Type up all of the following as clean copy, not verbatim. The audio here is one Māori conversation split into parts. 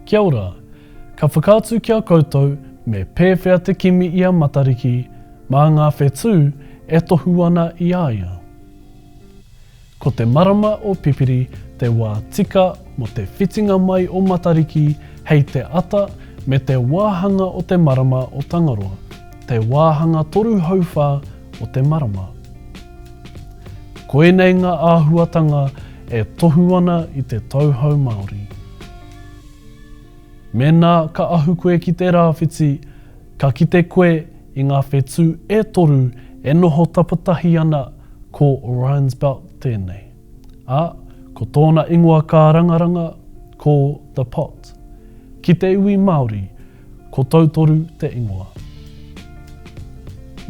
Kia ora, ka whakaatu kia koutou me pēwhea te kimi i a Matariki mā ngā whetū e tohu ana i aia. Ko te marama o Pipiri te wā tika mo te whitinga mai o Matariki hei te ata me te wāhanga o te marama o Tangaroa, te wāhanga toru hauwhā o te marama. Koenei ngā āhuatanga e tohu ana i te tauhou Māori. Mēnā ka ahu koe ki te rāwhiti, ka kite koe i ngā whetū e toru e noho tapatahi ana ko Orion's Belt tēnei. Ko tōna ingoa ka rangaranga ko The Pot. Ki te iwi Māori, ko tautoru te ingoa.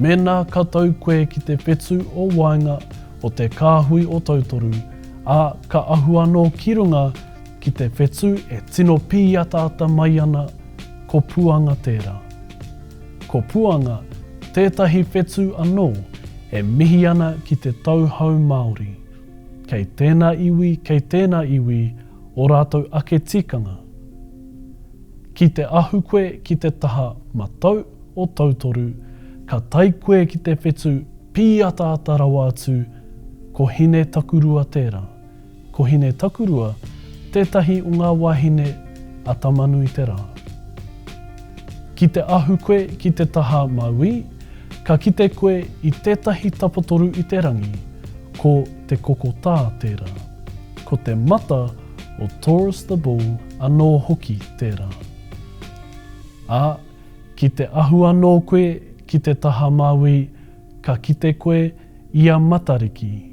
Mēnā ka tau koe ki te whetū o wainga o te kāhui o tautoru, ka ahu anō ki runga ki te whetū e tino pīataata mai ana ko puanga tērā. Ko puanga, tētahi whetū anō e mihi ana ki te tauhou Māori. Kei tēnā iwi, o rātou ake tikanga. Ki te ahu koe ki te taha matau o tautoru, ka tai koe ki te whetū pīataata rawa atu ko hine takurua tērā. Ko hine takurua, tētahi o ngā wahine a tamanui te rā. Ki te ahu koe ki te taha maui, ka kite koe i tētahi tapotoru i te rangi, ko te kokotā tērā. Ko te mata o Taurus the Bull anō hoki tērā. Ki te ahu anō koe ki te taha maui, ka kite koe i a Matariki.